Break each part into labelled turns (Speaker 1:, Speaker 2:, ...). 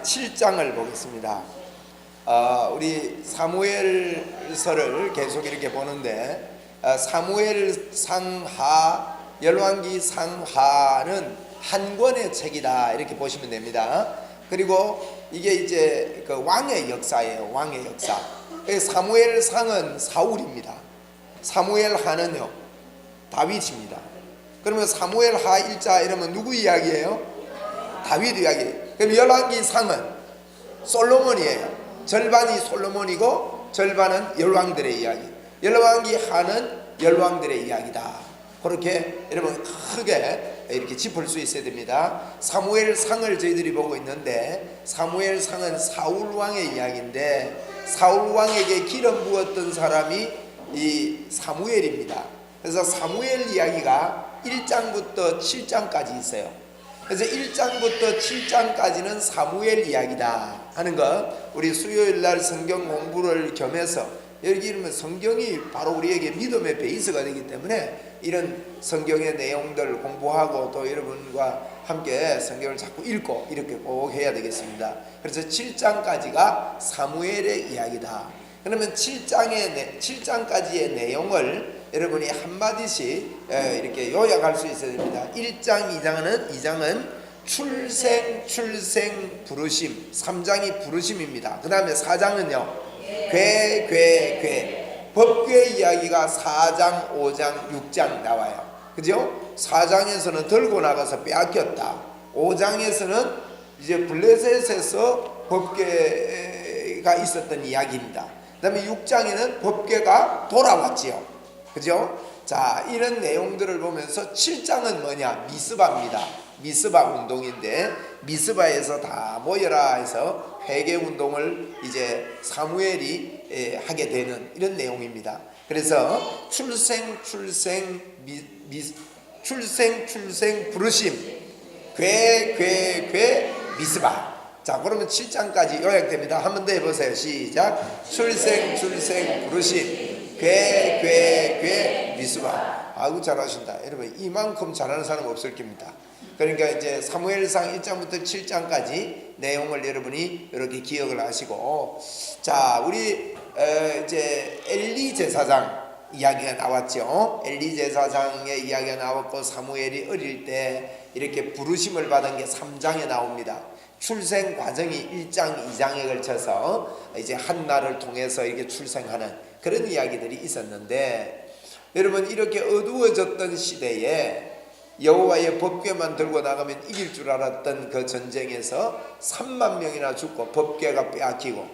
Speaker 1: 7장을 보겠습니다. 우리 사무엘서를 계속 이렇게 보는데 사무엘 상하, 열왕기 상하는 한 권의 책이다 이렇게 보시면 됩니다. 그리고 이게 이제 그 왕의 역사예요. 왕의 역사. 사무엘 상은 사울입니다. 사무엘 하는요 다윗입니다. 그러면 사무엘 하 1자 이러면 누구 이야기예요? 다윗 이야기. 그럼 열왕기 상은 솔로몬이에요. 절반이 솔로몬이고 절반은 열왕들의 이야기. 열왕기 하는 열왕들의 이야기다. 그렇게 여러분 크게 이렇게 짚을 수 있어야 됩니다. 사무엘 상을 저희들이 보고 있는데 사무엘 상은 사울 왕의 이야기인데 사울 왕에게 기름 부었던 사람이 이 사무엘입니다. 그래서 사무엘 이야기가 1장부터 7장까지 있어요. 그래서 1장부터 7장까지는 사무엘 이야기다 하는 것, 우리 수요일날 성경 공부를 겸해서 여기 이러면 성경이 바로 우리에게 믿음의 베이스가 되기 때문에 이런 성경의 내용들 공부하고 또 여러분과 함께 성경을 자꾸 읽고 이렇게 꼭 해야 되겠습니다. 그래서 7장까지가 사무엘의 이야기다. 그러면 7장까지의 내용을 여러분이 한마디씩 이렇게 요약할 수 있어야 됩니다. 1장, 2장은 출생, 부르심. 3장이 부르심입니다. 그 다음에 4장은요 괴. 법궤 이야기가 4장, 5장, 6장 나와요. 그죠? 4장에서는 들고 나가서 빼앗겼다. 5장에서는 이제 블레셋에서 법궤가 있었던 이야기입니다. 그 다음에 6장에는 법궤가 돌아왔지요. 그죠? 자, 이런 내용들을 보면서 7장은 뭐냐? 미스바입니다. 미스바 운동인데 미스바에서 다 모여라 해서 회개 운동을 이제 사무엘이 하게 되는 이런 내용입니다. 그래서 출생, 부르심, 괴, 미스바. 자, 그러면 7장까지 요약됩니다. 한 번 더 해보세요. 시작. 출생, 부르심, 괴, 미스바. 아이고 잘하신다. 여러분 이만큼 잘하는 사람 없을 겁니다. 그러니까 이제 사무엘상 1장부터 7장까지 내용을 여러분이 이렇게 기억을 하시고, 자, 우리 이제 엘리 제사장 이야기가 나왔죠. 엘리 제사장의 이야기가 나왔고 사무엘이 어릴 때 이렇게 부르심을 받은 게 3장에 나옵니다. 출생 과정이 1장, 2장에 걸쳐서 이제 한나를 통해서 이렇게 출생하는 그런 이야기들이 있었는데, 여러분 이렇게 어두워졌던 시대에 여호와의 법궤만 들고 나가면 이길 줄 알았던 그 전쟁에서 3만 명이나 죽고 법궤가 빼앗기고,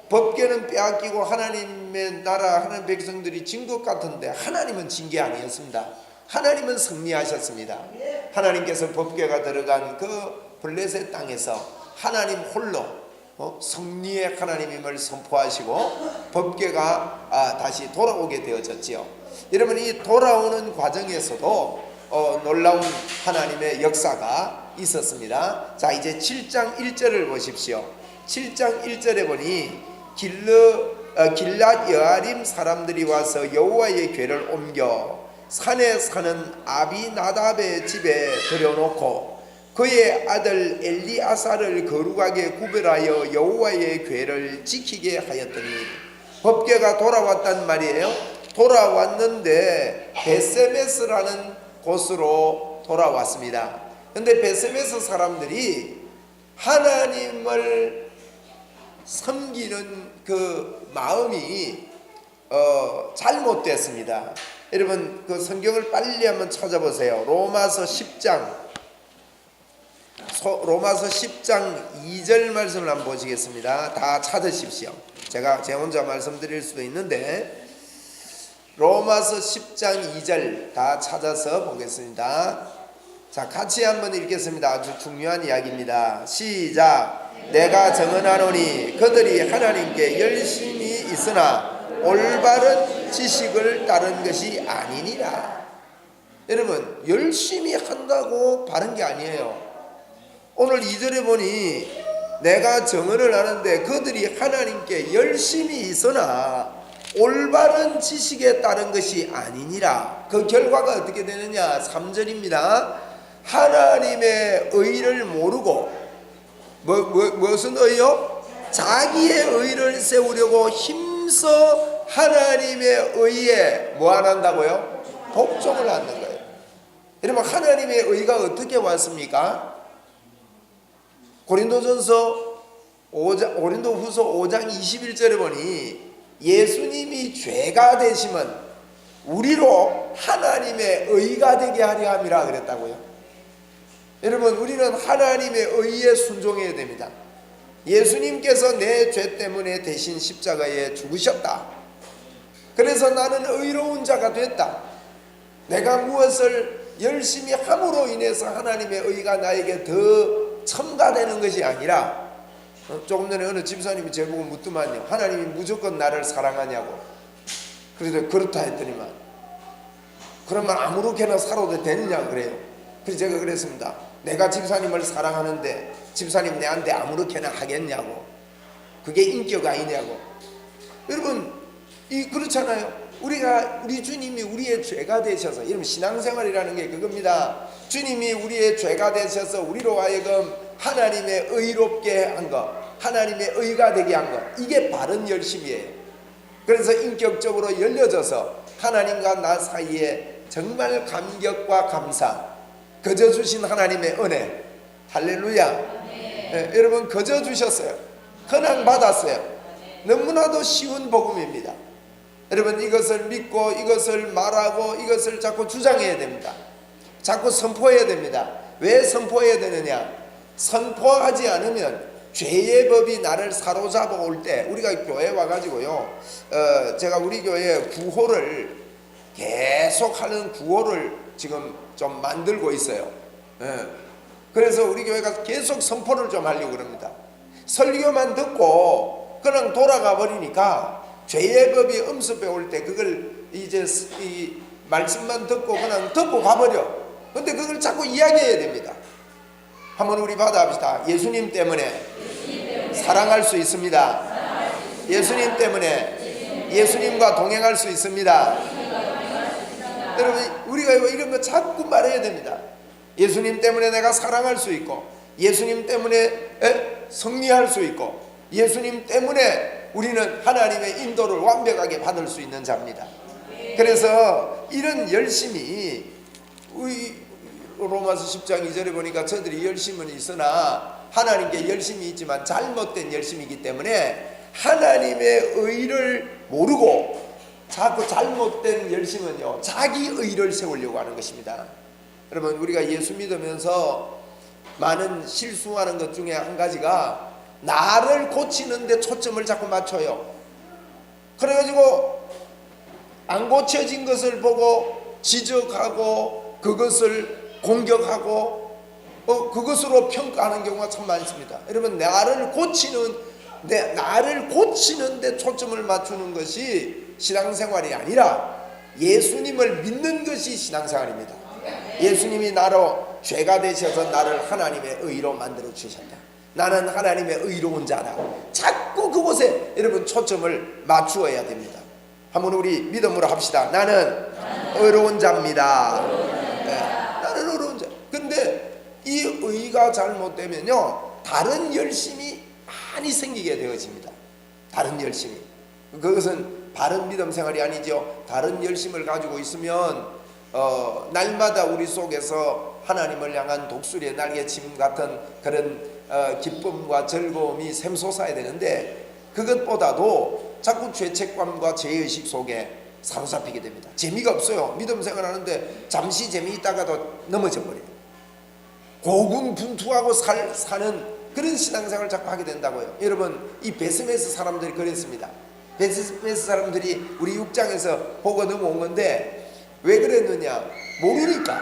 Speaker 1: 법궤는 빼앗기고 하나님의 나라 하나님 백성들이 진 것 같은데 하나님은 진 게 아니었습니다. 하나님은 승리하셨습니다. 하나님께서 법궤가 들어간 그 블레셋 땅에서 하나님 홀로 승리의 하나님임을 선포하시고 법궤가 다시 돌아오게 되어졌지요. 여러분 이 돌아오는 과정에서도 놀라운 하나님의 역사가 있었습니다. 자, 이제 7장 1절을 보십시오. 7장 1절에 보니 길랏 여아림 사람들이 와서 여호와의 궤를 옮겨 산에 사는 아비나답의 집에 들여놓고 그의 아들 엘리아사를 거룩하게 구별하여 여호와의 궤를 지키게 하였더니, 법궤가 돌아왔단 말이에요. 돌아왔는데 베세메스라는 곳으로 돌아왔습니다. 근데 베세메스 사람들이 하나님을 섬기는 그 마음이 잘못됐습니다. 여러분 그 성경을 빨리 한번 찾아보세요. 로마서 10장 2절 말씀을 한번 보시겠습니다. 다 찾으십시오. 제가 제 혼자 말씀드릴 수도 있는데 로마서 10장 2절 다 찾아서 보겠습니다. 자, 같이 한번 읽겠습니다. 아주 중요한 이야기입니다. 시작. 내가 정언하노니 그들이 하나님께 열심히 있으나 올바른 지식을 따른 것이 아니니라. 여러분 열심히 한다고 바른 게 아니에요. 오늘 2절에 보니 내가 정언을 하는데 그들이 하나님께 열심히 있으나 올바른 지식에 따른 것이 아니니라. 그 결과가 어떻게 되느냐? 3절입니다. 하나님의 의를 모르고 무슨 의요? 자기의 의를 세우려고 힘써 하나님의 의에 뭐 안 한다고요? 복종을 하는 거예요. 여러분, 하나님의 의가 어떻게 왔습니까? 고린도후서 5장 21절에 보니 예수님이 죄가 되시면 우리로 하나님의 의가 되게 하려 함이라 그랬다고요. 여러분, 우리는 하나님의 의에 순종해야 됩니다. 예수님께서 내 죄 때문에 대신 십자가에 죽으셨다. 그래서 나는 의로운 자가 됐다. 내가 무엇을 열심히 함으로 인해서 하나님의 의가 나에게 더 첨가되는 것이 아니라, 조금 전에 어느 집사님이 제보고 묻더만요. 하나님이 무조건 나를 사랑하냐고. 그래서 그렇다 했더니만, 그러면 아무렇게나 살아도 되느냐 그래요. 그래서 제가 그랬습니다. 내가 집사님을 사랑하는데 집사님 내한테 아무렇게나 하겠냐고. 그게 인격 아니냐고. 여러분, 그렇잖아요. 우리 주님이 우리의 죄가 되셔서, 여러분, 신앙생활이라는 게 그겁니다. 주님이 우리의 죄가 되셔서 우리로 하여금 하나님의 의롭게 한 것, 하나님의 의가 되게 한 것, 이게 바른 열심이에요. 그래서 인격적으로 열려져서 하나님과 나 사이에 정말 감격과 감사, 거저 주신 하나님의 은혜, 할렐루야. 여러분, 거저 주셨어요. 헌황 받았어요. 너무나도 쉬운 복음입니다. 여러분, 이것을 믿고 이것을 말하고 이것을 자꾸 주장해야 됩니다. 자꾸 선포해야 됩니다. 왜 선포해야 되느냐? 선포하지 않으면 죄의 법이 나를 사로잡아 올 때, 우리가 교회 와가지고요, 제가 우리 교회 구호를 계속 하는 구호를 지금 좀 만들고 있어요. 그래서 우리 교회가 계속 선포를 좀 하려고 그럽니다. 설교만 듣고 그냥 돌아가 버리니까 죄의 법이 엄습해 올 때 그걸 이제 이 말씀만 듣고 그냥 듣고 가버려. 근데 그걸 자꾸 이야기해야 됩니다. 한번 우리 받아봅시다. 예수님 때문에 사랑할 수 있습니다. 예수님 때문에 예수님과 동행할 수 있습니다. 여러분, 우리가 이런 거 자꾸 말해야 됩니다. 예수님 때문에 내가 사랑할 수 있고, 예수님 때문에 승리할 수 있고, 예수님 때문에 우리는 하나님의 인도를 완벽하게 받을 수 있는 자입니다. 그래서 이런 열심이, 로마서 10장 2절에 보니까 저들이 열심은 있으나 하나님께 열심이 있지만 잘못된 열심이기 때문에 하나님의 의를 모르고 자꾸 잘못된 열심은요, 자기 의를 세우려고 하는 것입니다. 여러분, 우리가 예수 믿으면서 많은 실수하는 것 중에 한 가지가 나를 고치는 데 초점을 자꾸 맞춰요. 그래가지고 안 고쳐진 것을 보고 지적하고 그것을 공격하고 그것으로 평가하는 경우가 참 많습니다. 여러분, 나를 고치는 데 초점을 맞추는 것이 신앙생활이 아니라 예수님을 믿는 것이 신앙생활입니다. 예수님이 나로 죄가 되셔서 나를 하나님의 의로 만들어 주셨다. 나는 하나님의 의로운 자다. 자꾸 그곳에 여러분 초점을 맞추어야 됩니다. 한번 우리 믿음으로 합시다. 나는 의로운 자입니다. 나는 의로운 자. 근데 이 의가 잘못되면요, 다른 열심이 많이 생기게 되어집니다. 다른 열심이. 그것은 바른 믿음 생활이 아니죠. 다른 열심을 가지고 있으면 날마다 우리 속에서 하나님을 향한 독수리의 날개침 같은 그런 기쁨과 즐거움이 샘솟아야 되는데, 그것보다도 자꾸 죄책감과 죄의식 속에 사로잡히게 됩니다. 재미가 없어요. 믿음 생활하는데 잠시 재미있다가도 넘어져 버려요. 고군분투하고 사는 그런 신앙생활을 자꾸 하게 된다고요. 여러분, 이 베스메스 사람들이 그랬습니다. 베스메스 사람들이 우리 6장에서 보고 넘어온 건데, 왜 그랬느냐? 모르니까.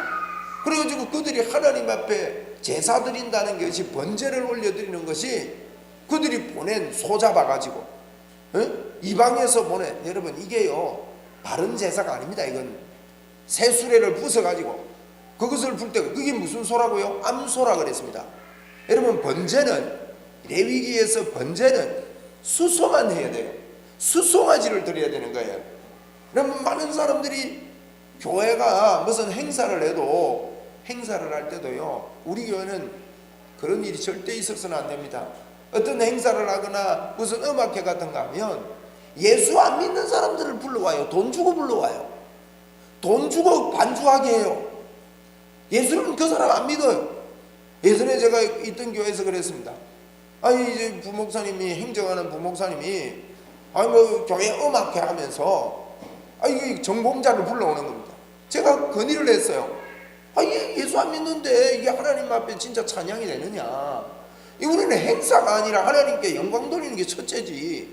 Speaker 1: 그래가지고 그들이 하나님 앞에 제사 드린다는 것이, 번제를 올려드리는 것이 그들이 보낸 소 잡아가지고 이방에서 보낸, 여러분, 이게요 바른 제사가 아닙니다. 이건 새수레를 부숴가지고 그것을 불 때, 그게 무슨 소라고요? 암소라 그랬습니다. 여러분, 번제는, 레위기에서 번제는 수송만 해야 돼요. 수송아지를 드려야 되는 거예요. 그러면 많은 사람들이 교회가 무슨 행사를 해도, 행사를 할 때도요, 우리 교회는 그런 일이 절대 있어서는 안 됩니다. 어떤 행사를 하거나 무슨 음악회 같은 거 하면 예수 안 믿는 사람들을 불러와요. 돈 주고 불러와요. 돈 주고 반주하게 해요. 예수는 그 사람 안 믿어요. 예전에 제가 있던 교회에서 그랬습니다. 아니 이제 부목사님이 행정하는 부목사님이 아니 뭐 교회 음악회 하면서 아니 정봉자를 불러오는 겁니다. 제가 건의를 했어요. 아 예수 안 믿는데 이게 하나님 앞에 진짜 찬양이 되느냐? 우리는 행사가 아니라 하나님께 영광 돌리는 게 첫째지.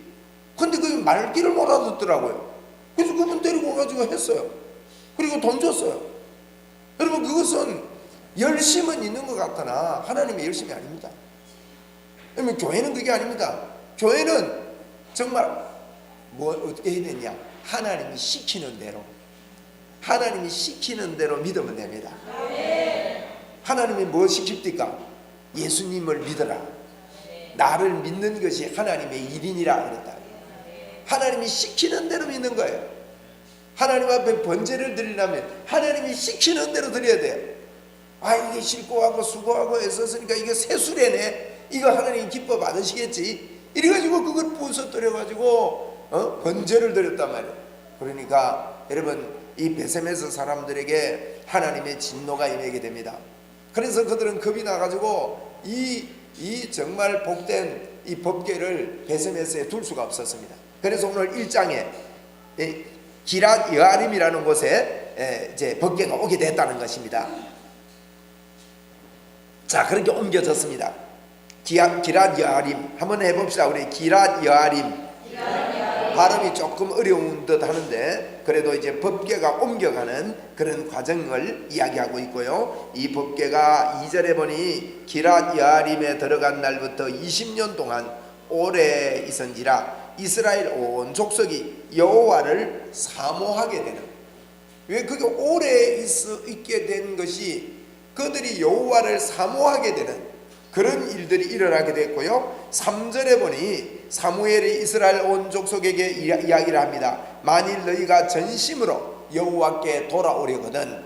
Speaker 1: 근데 그 말귀를 못 알아듣더라고요. 그래서 그분 데리고 가지고 했어요. 그리고 돈 줬어요. 여러분 그것은 열심은 있는 것 같으나 하나님의 열심이 아닙니다. 그러면 교회는 그게 아닙니다. 교회는 정말 뭐 어떻게 해야 되냐? 하나님이 시키는 대로 믿으면 됩니다. 하나님이 뭐 시킵니까? 예수님을 믿어라. 나를 믿는 것이 하나님의 일이니라 그랬다. 하나님이 시키는 대로 믿는 거예요. 하나님 앞에 번제를 드리려면 하나님이 시키는 대로 드려야 돼요. 아 이게 싣고 하고 수고하고 애썼으니까 이게 세수래네. 이거 하나님 기뻐 받으시겠지. 이래가지고 그걸 부서뜨려가지고 번제를 드렸단 말이에요. 그러니까 여러분 이 베세메스 사람들에게 하나님의 진노가 임하게 됩니다. 그래서 그들은 겁이 나가지고 이 정말 복된 이 법궤를 베세메스에 둘 수가 없었습니다. 그래서 오늘 1장에 기랏 여아림이라는 곳에 이제 법궤가 오게 됐다는 것입니다. 자 그렇게 옮겨졌습니다. 기랏 여아림 한번 해봅시다. 우리 기랏 여아림. 발음이 조금 어려운 듯 하는데 그래도 이제 법궤가 옮겨가는 그런 과정을 이야기하고 있고요. 이 법궤가 2절에 보니 기랏 여아림에 들어간 날부터 20년 동안 오래 있은지라 이스라엘 온 족속이 여호와를 사모하게 되는. 왜 그게 오래 있게 된 것이 그들이 여호와를 사모하게 되는 그런 일들이 일어나게 됐고요. 3절에 보니 사무엘이 이스라엘 온 족속에게 이야기를 합니다. 만일 너희가 전심으로 여호와께 돌아오려거든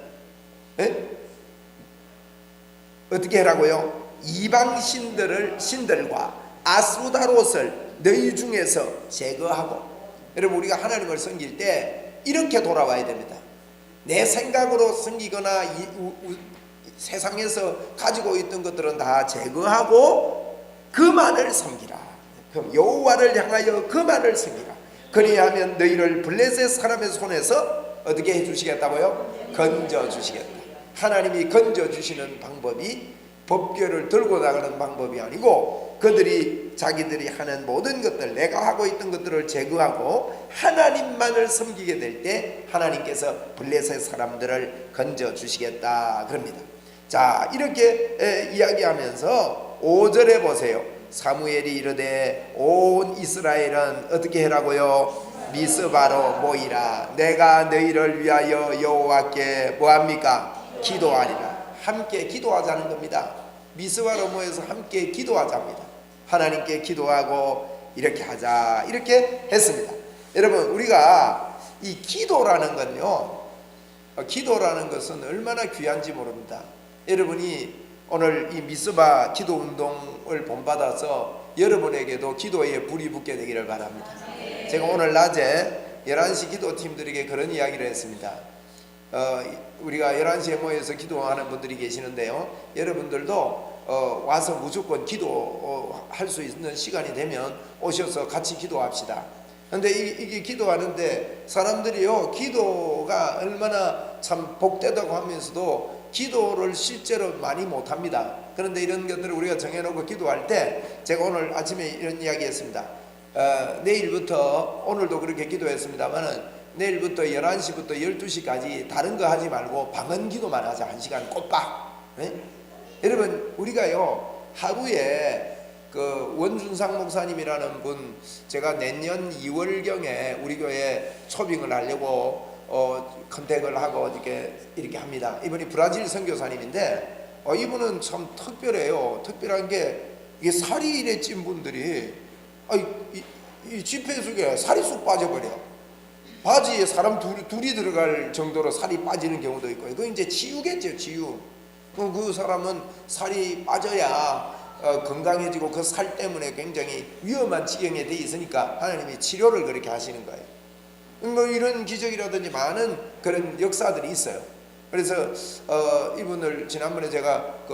Speaker 1: 어떻게 하라고요? 이방 신들과 아스다롯을 너희 중에서 제거하고. 여러분 우리가 하나님을 섬길 때 이렇게 돌아와야 됩니다. 내 생각으로 섬기거나 세상에서 가지고 있던 것들은 다 제거하고 그만을 섬기라. 그럼 여호와를 향하여 그만을 섬기라. 그리하면 너희를 블레셋 사람의 손에서 어떻게 해주시겠다고요? 건져주시겠다. 하나님이 건져주시는 방법이 법궤를 들고 나가는 방법이 아니고 그들이 자기들이 하는 모든 것들 내가 하고 있던 것들을 제거하고 하나님만을 섬기게 될 때 하나님께서 블레셋 사람들을 건져주시겠다 그럽니다. 자 이렇게 이야기하면서 5절에 보세요. 사무엘이 이르되 온 이스라엘은 어떻게 해라고요? 미스바로 모이라. 내가 너희를 위하여 여호와께 뭐합니까? 기도하리라. 함께 기도하자는 겁니다. 미스바로 모여서 함께 기도하자입니다. 하나님께 기도하고 이렇게 하자 이렇게 했습니다. 여러분 우리가 이 기도라는 건요, 기도라는 것은 얼마나 귀한지 모릅니다. 여러분이 오늘 이 미스바 기도 운동을 본받아서 여러분에게도 기도에 불이 붙게 되기를 바랍니다. 제가 오늘 낮에 11시 기도팀들에게 그런 이야기를 했습니다. 우리가 11시에 모여서 기도하는 분들이 계시는데요, 여러분들도 와서 무조건 기도할 수 있는 시간이 되면 오셔서 같이 기도합시다. 근데 이게 기도하는데 사람들이요, 기도가 얼마나 참 복되다고 하면서도 기도를 실제로 많이 못합니다. 그런데 이런 것들을 우리가 정해놓고 기도할 때 제가 오늘 아침에 이런 이야기 했습니다. 내일부터, 오늘도 그렇게 기도했습니다만은 내일부터 11시부터 12시까지 다른 거 하지 말고 방언 기도만 하자. 1시간 꼬박. 네? 여러분 우리가요 하루에 그 원준상 목사님이라는 분, 제가 내년 2월경에 우리 교회 초빙을 하려고 컨택을 하고 이렇게 합니다. 이분이 브라질 선교사님인데 이분은 참 특별해요. 특별한 게 이게 살이 이래 찐 분들이 이 지폐 속에 살이 쑥 빠져버려. 바지에 사람 둘이 들어갈 정도로 살이 빠지는 경우도 있고, 이거 이제 치유겠죠, 치유. 그 사람은 살이 빠져야 건강해지고 그 살 때문에 굉장히 위험한 지경에 돼 있으니까 하나님이 치료를 그렇게 하시는 거예요. 뭐 이런 기적이라든지 많은 그런 역사들이 있어요. 그래서 이분을 지난번에 제가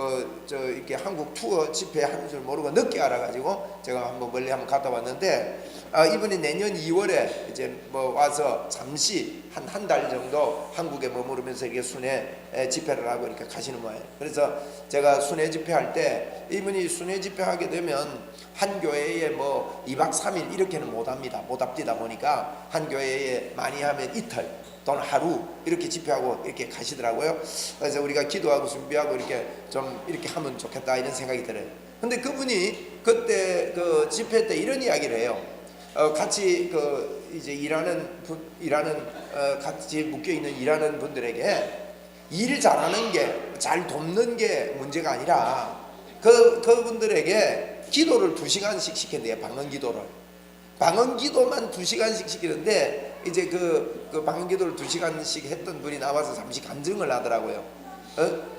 Speaker 1: 이렇게 한국 투어 집회 하는 줄 모르고 늦게 알아가지고 제가 한번 멀리 한번 갔다 왔는데, 이분이 내년 2월에 이제 뭐 와서 잠시 한 달 정도 한국에 머무르면서 이렇게 순회 집회를 하고 이렇게 가시는 거예요. 그래서 제가 순회 집회할 때 이분이 순회 집회하게 되면 한 교회에 뭐 2박 3일 이렇게는 못 합디다 보니까 한 교회에 많이 하면 이틀 또는 하루 이렇게 집회하고 이렇게 가시더라고요. 그래서 우리가 기도하고 준비하고 이렇게 좀 이렇게 하면 좋겠다 이런 생각이 들어요. 근데 그분이 그때 그 집회 때 이런 이야기를 해요. 같이 이제 같이 묶여 있는 일하는 분들에게 일 잘하는 게, 잘 돕는 게 문제가 아니라 그분들에게 기도를 2시간씩 시킨대요. 방언 기도만 2시간씩 시키는데, 이제 그 방언 기도를 2시간씩 했던 분이 나와서 잠시 간증을 하더라고요.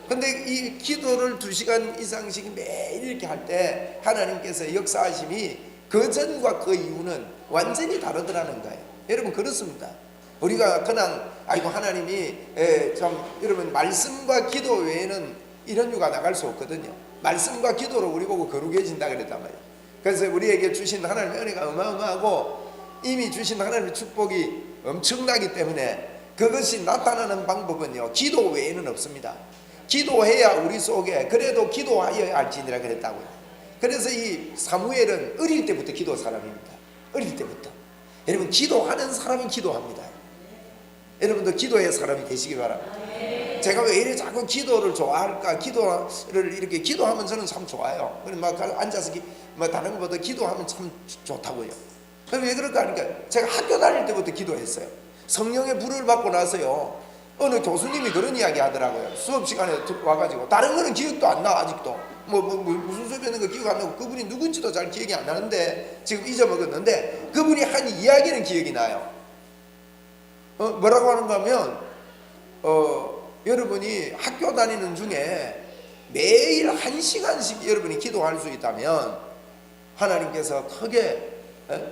Speaker 1: 근데 이 기도를 2시간 이상씩 매일 이렇게 할 때 하나님께서 역사하심이 그 전과 그 이후는 완전히 다르더라는 거예요. 여러분, 그렇습니다. 우리가 그냥 하나님이 여러분, 말씀과 기도 외에는 이런 유가 나갈 수 없거든요. 말씀과 기도로 우리 보고 거룩해진다 그랬단 말이에요. 그래서 우리에게 주신 하나님의 은혜가 어마어마하고 이미 주신 하나님의 축복이 엄청나기 때문에 그것이 나타나는 방법은요, 기도 외에는 없습니다. 기도해야 우리 속에, 그래도 기도하여야 할지니라 그랬다고요. 그래서 이 사무엘은 어릴 때부터 기도 사람입니다. 어릴 때부터. 여러분, 기도하는 사람은 기도합니다. 여러분도 기도의 사람이 되시기 바랍니다. 제가 왜 이래 자꾸 기도를 좋아할까? 기도를 이렇게 기도하면 저는 참 좋아요. 막 앉아서 다른 것보다 기도하면 참 좋다고요. 왜 그럴까 하니까 제가 학교 다닐 때부터 기도했어요. 성령의 불을 받고 나서요, 어느 교수님이 그런 이야기 하더라고요. 수업 시간에 와가지고 다른 거는 기억도 안 나. 아직도 무슨 수업이었는 거 기억 안 나고, 그분이 누군지도 잘 기억이 안 나는데 지금 잊어먹었는데 그분이 한 이야기는 기억이 나요. 뭐라고 하는가 하면 여러분이 학교 다니는 중에 매일 1시간씩 여러분이 기도할 수 있다면 하나님께서 크게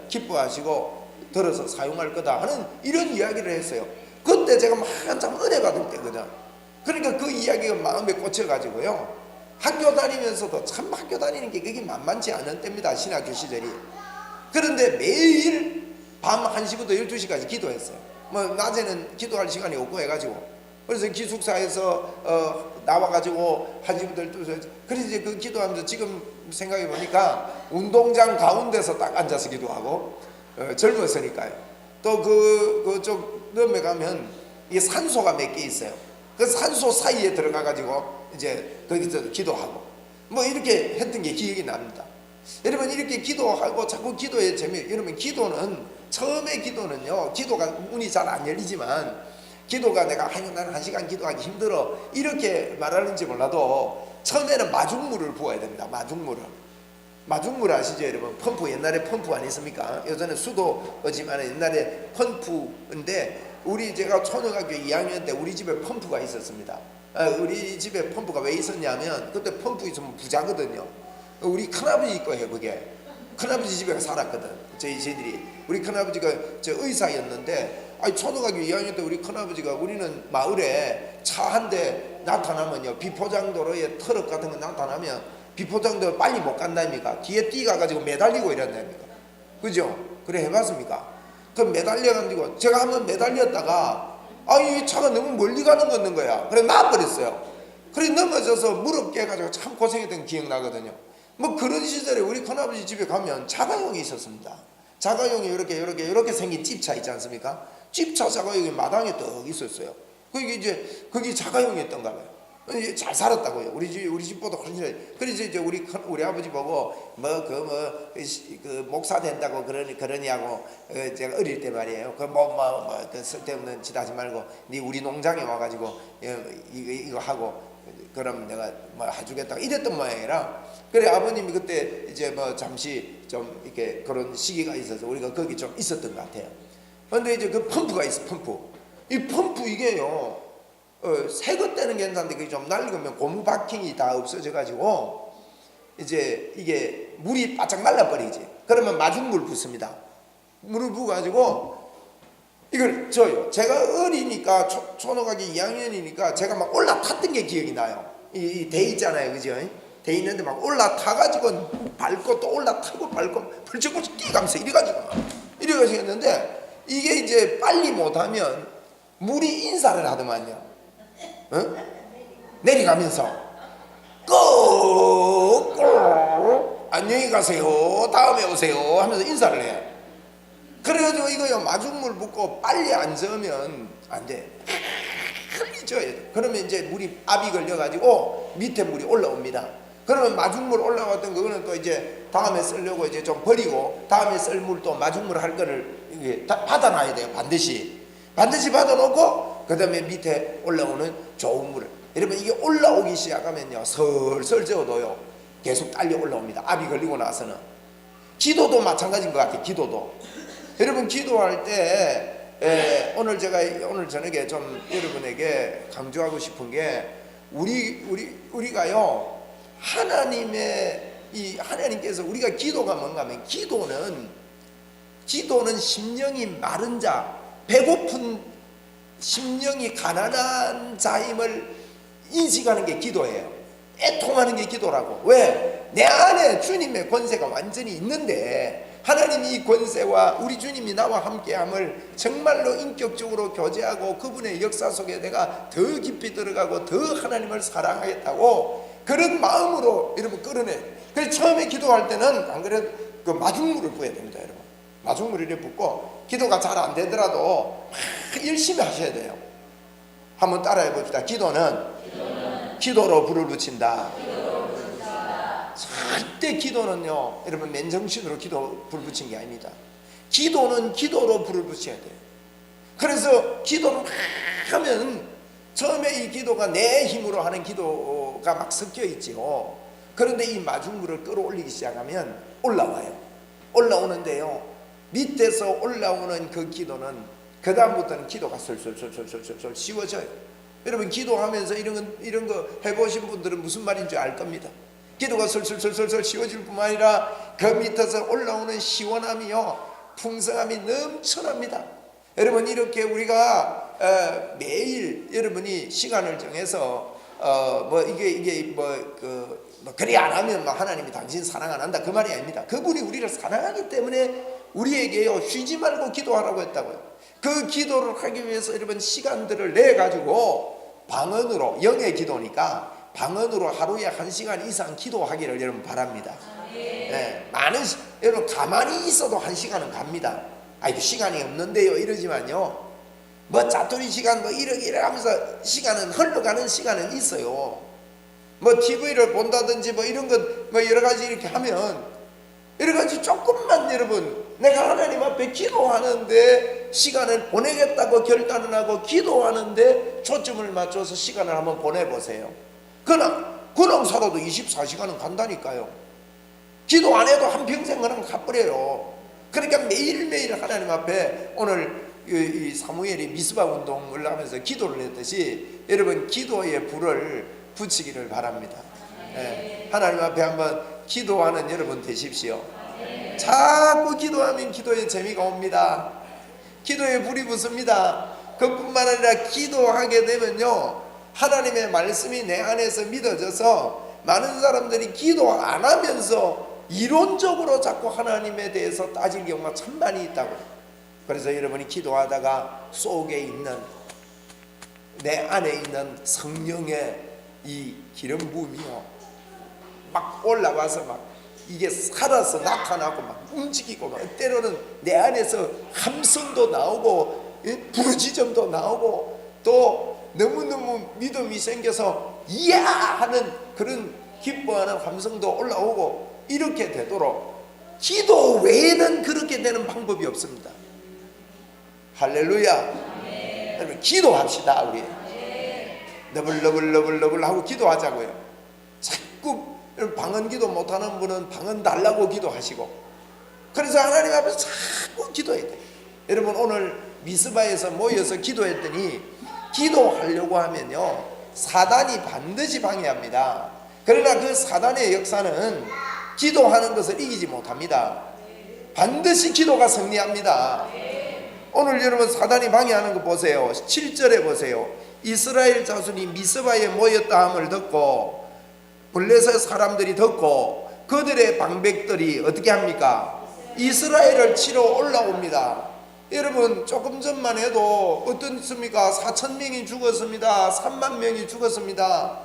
Speaker 1: 기뻐하시고 들어서 사용할 거다 하는 이런 이야기를 했어요. 그때 제가 한참 은혜 받을 때거든. 그러니까 그 이야기가 마음에 꽂혀가지고요, 학교 다니면서도 참 학교 다니는 게 그게 만만치 않은 때입니다. 신학교 시절이. 그런데 매일 밤 1시부터 12시까지 기도했어요. 뭐 낮에는 기도할 시간이 없고 해가지고, 그래서 기숙사에서 나와가지고 1시부터 12시까지, 그래서 이제 그 기도하면서 지금 생각해 보니까 운동장 가운데서 딱 앉아서 기도하고, 젊었으니까요. 또 그쪽 넘어가면 이게 산소가 몇 개 있어요. 그 산소 사이에 들어가가지고 이제 거기서 기도하고 뭐 이렇게 했던 게 기억이 납니다. 여러분, 이렇게 기도하고 자꾸 기도의 재미, 여러분, 기도는 처음에 기도는요, 기도가 문이 잘 안 열리지만, 기도가 내가 나는 1시간 기도하기 힘들어 이렇게 말하는지 몰라도 처음에는 마중물을 부어야 됩니다. 마중물 아시죠, 여러분? 펌프, 옛날에 펌프 안 있습니까? 요새는 수도지만 옛날에 펌프인데, 제가 초등학교 2학년 때 우리 집에 펌프가 있었습니다. 우리 집에 펌프가 왜 있었냐면, 그때 펌프 있으면 부자거든요. 우리 큰아버지 거예요. 그게 큰아버지 집에 살았거든. 저희들이, 우리 큰아버지가 의사였는데, 초등학교 2학년 때 우리 큰아버지가, 우리는 마을에 차 한 대 나타나면요, 비포장도로에 트럭 같은 거 나타나면 비포장도로 빨리 못 간다니까 뒤에 뛰어가가지고 매달리고 이런다니까. 그죠? 그래 해봤습니까? 그 매달려가지고 제가 한번 매달렸다가 이 차가 너무 멀리 가는 거야. 그래 놔버렸어요. 그래 넘어져서 무릎 깨가지고 참 고생했던 기억 나거든요. 뭐 그런 시절에 우리 큰아버지 집에 가면 자가용이 있었습니다. 자가용이 이렇게 생긴 집차 있지 않습니까? 집차 자가용이 마당에 떡 있었어요. 그게 자가용이었던가 봐요. 잘 살았다고요. 우리 집보다 훨씬. 그래서 이제 우리 아버지 보고 그 목사 된다고 그러냐고, 제가 어릴 때 말이에요. 그 쓸데없는 짓 하지 말고 네 우리 농장에 와가지고 이거 하고 그럼 내가 뭐 해주겠다 이랬던 모양이라. 그래 아버님이 그때 이제 잠시 좀 이렇게 그런 시기가 있어서 우리가 거기 좀 있었던 것 같아요. 근데 이제 그 펌프가 있어, 펌프. 이 펌프 이게요, 새 것 때는 괜찮은데 그게 좀 낡으면 고무 바킹이 다 없어져 가지고 이제 이게 물이 바짝 말라버리지. 그러면 마중물 붓습니다. 물을 부어 가지고 이걸 줘요. 제가 어리니까 초등학교 2학년이니까 제가 막 올라탔던 게 기억이 나요. 돼 있잖아요, 그죠? 돼 있는데 막 올라타가지고 밟고 또 올라타고 밟고 벌쩍벌쩍 뛰어가면서 이래가지고 했는데 이게 이제 빨리 못하면 물이 인사를 하더만요. 내려가면서 꼭 안녕히 가세요, 다음에 오세요 하면서 인사를 해요. 그래가지고 이거요, 마중물 붓고 빨리 안 저으면 안 돼. 빨리 저어야 돼. 그러면 이제 물이 압이 걸려가지고 밑에 물이 올라옵니다. 그러면 마중물 올라왔던 그거는 또 이제 다음에 쓰려고 이제 좀 버리고 다음에 쓸 물 또 마중물 할 거를 이게 다 받아놔야 돼요. 반드시 받아놓고 그 다음에 밑에 올라오는 좋은 물을, 여러분 이게 올라오기 시작하면요 설설 저어도요 계속 딸려 올라옵니다. 압이 걸리고 나서는. 기도도 마찬가지인 것 같아요. 기도도 여러분 기도할 때 오늘 저녁에 좀 여러분에게 강조하고 싶은 게 우리가요 하나님께서 우리가 기도가 뭔가 하면 기도는 심령이 마른 자, 배고픈 심령이 가난한 자임을 인식하는 게 기도예요. 애통하는 게 기도라고. 왜? 내 안에 주님의 권세가 완전히 있는데 하나님이 이 권세와 우리 주님이 나와 함께함을 정말로 인격적으로 교제하고 그분의 역사 속에 내가 더 깊이 들어가고 더 하나님을 사랑하겠다고 그런 마음으로 여러분 끌어내. 그래서 처음에 기도할 때는 안 그래도 그 마중물을 부어야 됩니다. 여러분 마중물을 이렇게 붓고 기도가 잘 안 되더라도 막 열심히 하셔야 돼요. 한번 따라해 봅시다. 기도는 기도로 불을 붙인다. 절대 기도는요 여러분 맨정신으로 불 붙인 게 아닙니다. 기도는 기도로 불을 붙여야 돼요. 그래서 기도를 막 하면 처음에 이 기도가 내 힘으로 하는 기도가 막 섞여 있지요. 그런데 이 마중물을 끌어올리기 시작하면 올라오는데요 밑에서 올라오는 그 기도는 그 다음부터는 기도가 솔솔 쉬워져요. 여러분 기도하면서 이런 거 해보신 분들은 무슨 말인지 알 겁니다. 기도가 솔솔 쉬워질 뿐만 아니라 그 밑에서 올라오는 시원함이요 풍성함이 넘쳐납니다. 여러분 이렇게 우리가 매일 여러분이 시간을 정해서 그리 안 하면 하나님이 당신 사랑 안 한다 그 말이 아닙니다. 그분이 우리를 사랑하기 때문에 우리에게요 쉬지 말고 기도하라고 했다고요. 그 기도를 하기 위해서 여러분 시간들을 내 가지고 방언으로, 영의 기도니까 방언으로 하루에 1시간 이상 기도하기를 여러분 바랍니다. 여러분 가만히 있어도 1시간은 갑니다. 아이고 시간이 없는데요 이러지만요 짜투리 시간 이렇게 하면서 시간은 흘러가는 시간은 있어요. TV를 본다든지 이런 것 여러 가지 이렇게 하면 여러 가지 조금만 여러분 내가 하나님 앞에 기도하는데 시간을 보내겠다고 결단을 하고 기도하는데 초점을 맞춰서 시간을 한번 보내보세요. 그냥 살아도 24시간은 간다니까요. 기도 안 해도 한평생 그냥 가버려요. 그러니까 매일매일 하나님 앞에 오늘 이 사무엘이 미스바 운동을 하면서 기도를 했듯이 여러분 기도의 불을 붙이기를 바랍니다. 하나님 앞에 한번 기도하는 여러분 되십시오. 자꾸 기도하면 기도에 재미가 옵니다. 기도에 불이 붙습니다. 그뿐만 아니라 기도하게 되면요 하나님의 말씀이 내 안에서 믿어져서 많은 사람들이 기도 안 하면서 이론적으로 자꾸 하나님에 대해서 따질 경우가 참 많이 있다고. 그래서 여러분이 기도하다가 속에 있는 내 안에 있는 성령의 이 기름 부음이요 막 올라와서 막 이게 살아서 나타나고 막 움직이고 막 때로는 내 안에서 함성도 나오고 부르짖음도 나오고 또 너무너무 믿음이 생겨서 이야 하는 그런 기뻐하는 함성도 올라오고 이렇게 되도록 기도 외에는 그렇게 되는 방법이 없습니다. 할렐루야. 여러분 기도합시다. 우리 너블 하고 기도하자고요. 자꾸 방언 기도 못하는 분은 방언 달라고 기도하시고 그래서 하나님 앞에서 자꾸 기도해야 돼요. 여러분 오늘 미스바에서 모여서 기도했더니 기도하려고 하면요 사단이 반드시 방해합니다. 그러나 그 사단의 역사는 기도하는 것을 이기지 못합니다. 반드시 기도가 승리합니다. 오늘 여러분 사단이 방해하는 거 보세요. 7절에 보세요. 이스라엘 자손이 미스바에 모였다 함을 듣고 블레셋 사람들이 듣고 그들의 방백들이 어떻게 합니까? 이스라엘을 치러 올라옵니다. 여러분 조금 전만 해도 어떻습니까? 4,000명이 죽었습니다. 3만 명이 죽었습니다.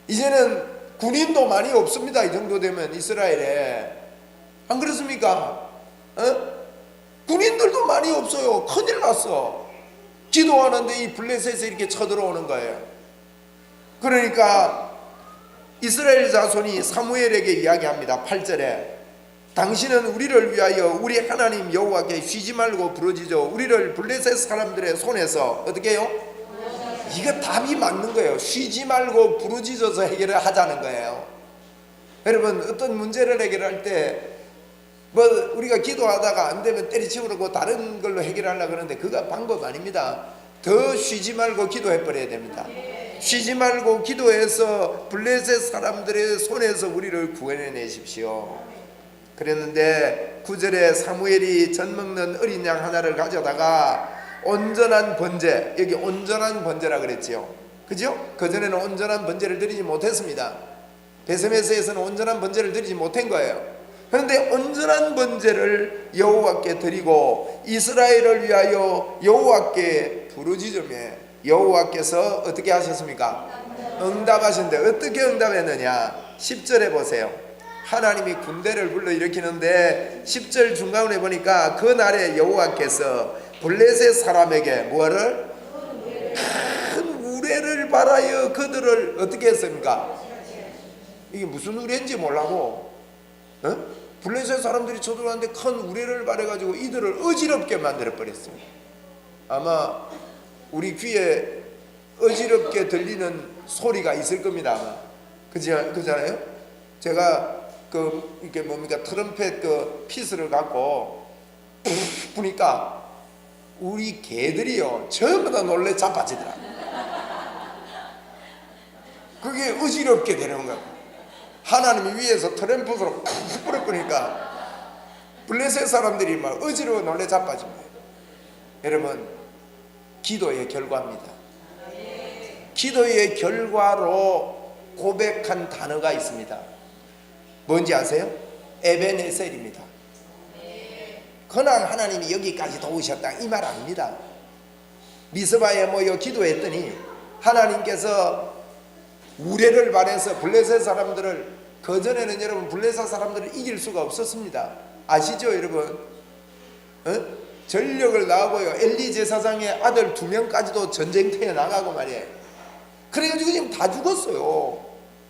Speaker 1: 이제는 군인도 많이 없습니다. 이 정도 되면 이스라엘에. 안 그렇습니까? 군인들도 많이 없어요. 큰일 났어. 기도하는데 이 블레셋에 이렇게 쳐들어오는 거예요. 그러니까 이스라엘 자손이 사무엘에게 이야기합니다. 8절에 당신은 우리를 위하여 우리 하나님 여호와께 쉬지 말고 부르짖어 우리를 블레셋 사람들의 손에서 어떻게 해요? 이거 답이 맞는 거예요. 쉬지 말고 부르짖어서 해결을 하자는 거예요. 여러분 어떤 문제를 해결할 때 뭐 우리가 기도하다가 안 되면 때리치우고 다른 걸로 해결하려고 그러는데 그거 방법 아닙니다. 더 쉬지 말고 기도해 버려야 됩니다. 쉬지 말고 기도해서 블레셋 사람들의 손에서 우리를 구해내 내십시오. 그랬는데 9절에 사무엘이 젖 먹는 어린 양 하나를 가져다가 온전한 번제, 여기 온전한 번제라 그랬지요. 그죠? 그전에는 온전한 번제를 드리지 못했습니다. 베스메스에서는 온전한 번제를 드리지 못한 거예요. 그런데 온전한 번제를 여호와께 드리고 이스라엘을 위하여 여호와께 부르짖으며 여호와께서 어떻게 하셨습니까? 응답하셨는데 어떻게 응답했느냐? 10절에 보세요. 하나님이 군대를 불러일으키는데 10절 중간에 보니까 그 날에 여호와께서 블레셋 사람에게 뭐를? 큰 우레를 바라여 그들을 어떻게 했습니까? 이게 무슨 우레인지 몰라고 블레셋 사람들이 쳐들어왔는데 큰 우레를 바래가지고 이들을 어지럽게 만들어버렸습니다. 아마 우리 귀에 어지럽게 들리는 소리가 있을 겁니다. 아마 그잖아요. 제가 이게 뭡니까 트럼펫 피스를 갖고 부니까 우리 개들이요 전부 다 놀래 자빠지더라. 그게 어지럽게 되는 거야. 하나님이 위에서 트럼펫으로 푹 불어버리니까 블레셋 사람들이 막 어지러워 놀래 자빠집니다. 여러분 기도의 결과입니다. 기도의 결과로 고백한 단어가 있습니다. 뭔지 아세요? 에베네셀입니다. 그냥 하나님이 여기까지 도우셨다 이 말 아닙니다. 미스바에 모여 기도했더니 하나님께서 우레를 바래서 블레셋 사람들을 그전에는 여러분 블레셋 사람들을 이길 수가 없었습니다. 아시죠 여러분? 전력을 나가고요 엘리 제사장의 아들 2명까지도 전쟁터에 나가고 말이에요. 그래가지고 지금 다 죽었어요.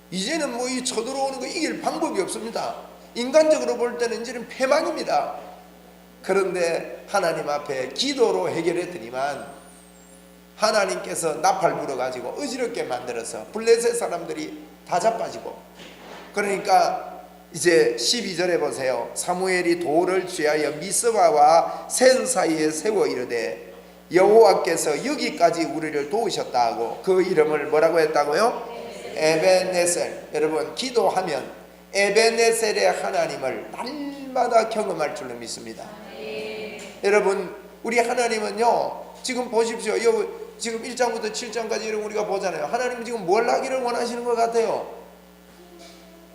Speaker 1: 이제는 뭐 이 쳐들어오는 거 이길 방법이 없습니다. 인간적으로 볼 때는 이제는 패망입니다. 그런데 하나님 앞에 기도로 해결했더니만 하나님께서 나팔 불어가지고 어지럽게 만들어서 블레셋 사람들이 다 자빠지고 그러니까 이제 12절에 보세요. 사무엘이 돌을 취하여 미스바와 센 사이에 세워 이르되 여호와께서 여기까지 우리를 도우셨다 하고 그 이름을 뭐라고 했다고요? 에베네셀. 여러분 기도하면 에베네셀의 하나님을 날마다 경험할 줄로 믿습니다. 여러분 우리 하나님은요 지금 보십시오. 지금 1장부터 7장까지 이런 우리가 보잖아요. 하나님은 지금 뭘 하기를 원하시는 것 같아요.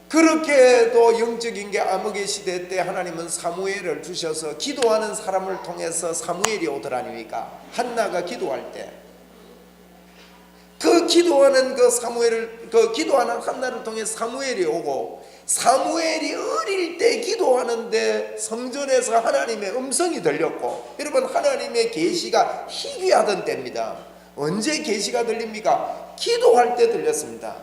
Speaker 1: 그렇게도 영적인 게 암흑의 시대 때 하나님은 사무엘을 주셔서 기도하는 사람을 통해서 사무엘이 오더라니까. 한나가 기도할 때 그 기도하는 기도하는 한나를 통해 사무엘이 오고 사무엘이 어릴 때 기도하는데 성전에서 하나님의 음성이 들렸고 여러분 하나님의 계시가 희귀하던 때입니다. 언제 계시가 들립니까? 기도할 때 들렸습니다.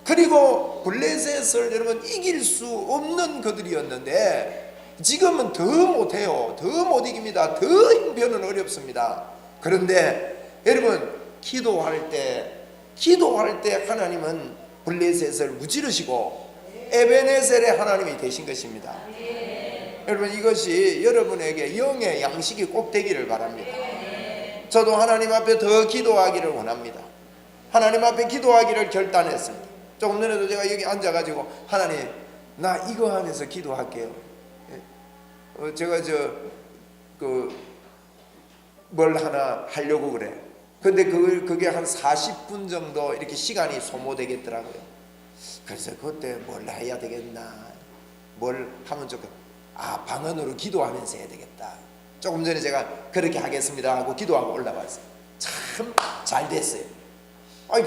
Speaker 1: 그리고 블레셋을 여러분 이길 수 없는 그들이었는데 지금은 더 못해요. 더 못 이깁니다. 더 형편은 어렵습니다. 그런데 여러분 기도할 때 하나님은 블레셋을 무찌르시고 에베네셀의 하나님이 되신 것입니다. 여러분 이것이 여러분에게 영의 양식이 꼭 되기를 바랍니다. 저도 하나님 앞에 더 기도하기를 원합니다. 하나님 앞에 기도하기를 결단했습니다. 조금 전에도 제가 여기 앉아가지고 하나님 나 이거 하면서 기도할게요. 제가 뭘 하나 하려고 그래. 근데 그게 한 40분 정도 이렇게 시간이 소모되겠더라고요. 그래서 그때 뭘 해야 되겠나, 뭘 하면 좋겠다. 방언으로 기도하면서 해야 되겠다. 조금 전에 제가 그렇게 하겠습니다 하고 기도하고 올라왔어요. 참 잘 됐어요.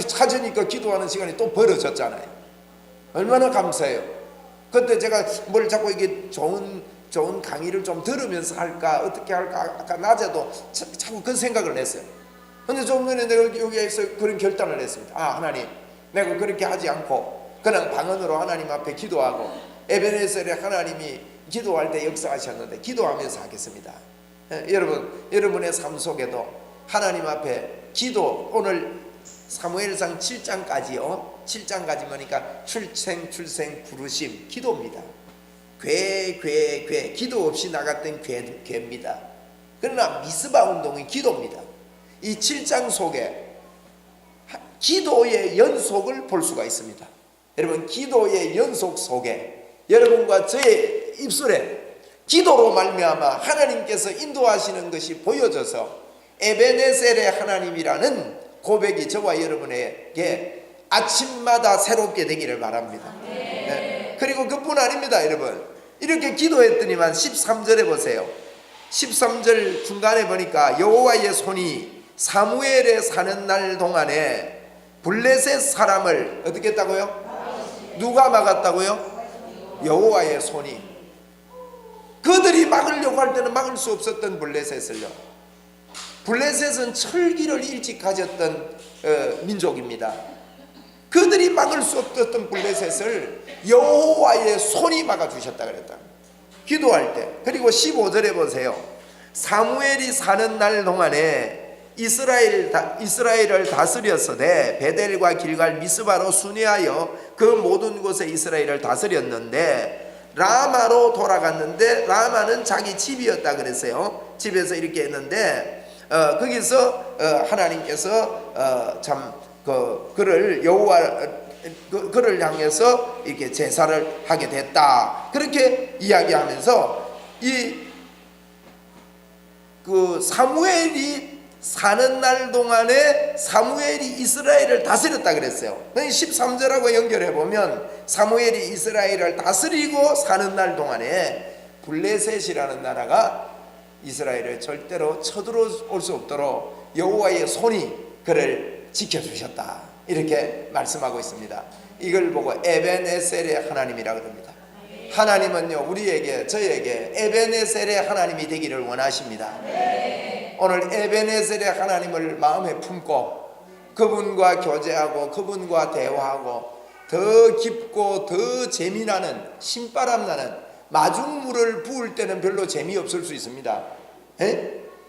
Speaker 1: 찾으니까 기도하는 시간이 또 벌어졌잖아요. 얼마나 감사해요. 그때 제가 뭘 자꾸 이게 좋은 강의를 좀 들으면서 할까, 어떻게 할까, 아까 낮에도 자꾸 그 생각을 했어요. 근데 조금 전에 내가 여기에서 그런 결단을 했습니다. 하나님, 내가 그렇게 하지 않고 그냥 방언으로 하나님 앞에 기도하고, 에베네셀에 하나님이 기도할 때 역사하셨는데 기도하면서 하겠습니다. 여러분, 여러분의 삶 속에도 하나님 앞에 기도, 오늘 사무엘상 7장까지요. 7장까지 보니까 출생, 부르심, 기도입니다. 괴 기도 없이 나갔던 괴입니다. 그러나 미스바 운동이 기도입니다. 이 7장 속에 기도의 연속을 볼 수가 있습니다. 여러분, 기도의 연속 속에 여러분과 저의 입술에 기도로 말미암아 하나님께서 인도하시는 것이 보여져서 에베네셀의 하나님이라는 고백이 저와 여러분에게 아침마다 새롭게 되기를 바랍니다. 네. 그리고 그뿐 아닙니다. 여러분, 이렇게 기도했더니만 13절에 보세요. 13절 중간에 보니까 여호와의 손이 사무엘에 사는 날 동안에 블레셋 사람을 어떻게 했다고요? 누가 막았다고요? 여호와의 손이. 그들이 막으려고 할 때는 막을 수 없었던 블레셋을요. 블레셋은 철기를 일찍 가졌던 민족입니다. 그들이 막을 수 없었던 블레셋을 여호와의 손이 막아주셨다 그랬다. 기도할 때. 그리고 15절에 보세요. 사무엘이 사는 날 동안에 이스라엘을 다스렸으되 베델과 길갈 미스바로 순회하여 그 모든 곳에 이스라엘을 다스렸는데 라마로 돌아갔는데 라마는 자기 집이었다 그랬어요. 집에서 이렇게 했는데 거기서 하나님께서 그를 그를 향해서 이렇게 제사를 하게 됐다. 그렇게 이야기하면서 사무엘이 사는 날 동안에 사무엘이 이스라엘을 다스렸다 그랬어요. 13절하고 연결해 보면 사무엘이 이스라엘을 다스리고 사는 날 동안에 블레셋이라는 나라가 이스라엘을 절대로 쳐들어올 수 없도록 여호와의 손이 그를 지켜주셨다. 이렇게 말씀하고 있습니다. 이걸 보고 에베네셀의 하나님이라고 합니다. 하나님은요, 우리에게, 저에게 에베네셀의 하나님이 되기를 원하십니다. 오늘 에베네셀의 하나님을 마음에 품고 그분과 교제하고 그분과 대화하고 더 깊고 더 재미나는, 신바람 나는, 마중물을 부을 때는 별로 재미없을 수 있습니다.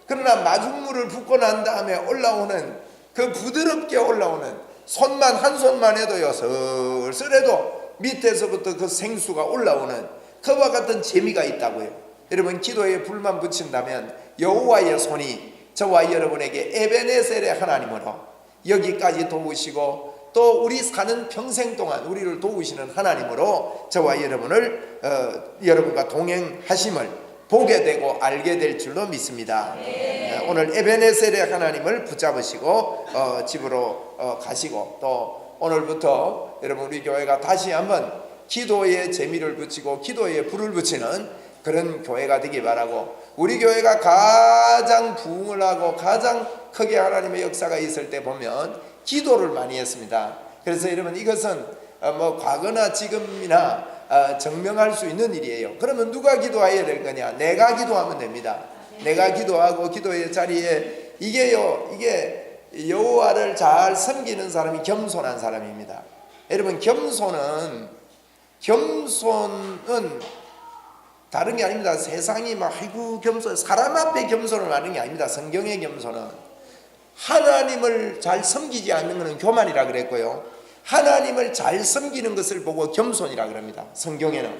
Speaker 1: 그러나 마중물을 붓고 난 다음에 올라오는 그 부드럽게 올라오는 손만, 한 손만 해도요, 슬슬해도 밑에서부터 그 생수가 올라오는 그와 같은 재미가 있다고요. 여러분, 기도에 불만 붙인다면 여호와의 손이 저와 여러분에게 에베네셀의 하나님으로 여기까지 도우시고 또 우리 사는 평생 동안 우리를 도우시는 하나님으로 저와 여러분과 동행하심을 보게 되고 알게 될 줄로 믿습니다. 오늘 에베네셀의 하나님을 붙잡으시고 집으로 가시고 또 오늘부터 여러분 우리 교회가 다시 한번 기도에 재미를 붙이고 기도에 불을 붙이는 그런 교회가 되기 바라고, 우리 교회가 가장 부흥을 하고 가장 크게 하나님의 역사가 있을 때 보면 기도를 많이 했습니다. 그래서 여러분, 이것은 과거나 지금이나 증명할 수 있는 일이에요. 그러면 누가 기도해야 될 거냐? 내가 기도하면 됩니다. 내가 기도하고 기도의 자리에 이게 여호와를 잘 섬기는 사람이 겸손한 사람입니다. 여러분, 겸손은 다른 게 아닙니다. 세상이 아이고 겸손, 사람 앞에 겸손을 하는 게 아닙니다. 성경의 겸손은 하나님을 잘 섬기지 않는 것은 교만이라 그랬고요, 하나님을 잘 섬기는 것을 보고 겸손이라 그럽니다. 성경에는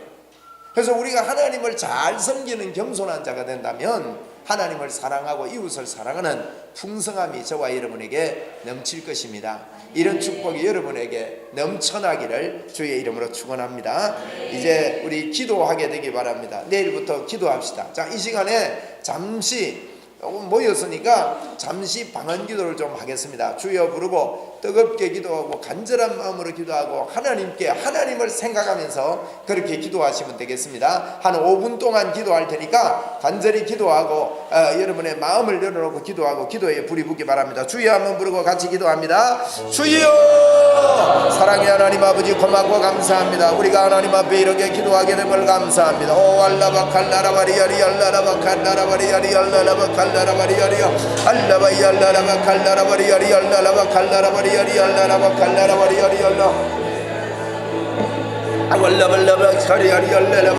Speaker 1: 그래서 우리가 하나님을 잘 섬기는 겸손한 자가 된다면 하나님을 사랑하고 이웃을 사랑하는 풍성함이 저와 여러분에게 넘칠 것입니다. 이런 축복이 여러분에게 넘쳐나기를 주의 이름으로 축원합니다. 이제 우리 기도하게 되기 바랍니다. 내일부터 기도합시다. 자, 이 시간에 잠시 모였으니까 잠시 방언 기도를 좀 하겠습니다. 주여 부르고 뜨겁게 기도하고 간절한 마음으로 기도하고 하나님께 하나님을 생각하면서 그렇게 기도하시면 되겠습니다. 한 5분 동안 기도할 테니까 간절히 기도하고 여러분의 마음을 열어놓고 기도하고 기도에 불이 붙기 바랍니다. 주여 한번 부르고 같이 기도합니다. 주여, 사랑의 하나님 아버지 고맙고 감사합니다. 우리가 하나님 앞에 이렇게 기도하게 된 걸 감사합니다. 오 알라바칼라라바리야리 알라라바칼라라바리야리 알라라바칼라라바리야리 알라바이알라라바칼라라바리야리 알라라바칼라라바리 알라라바칼라라바리야리 알라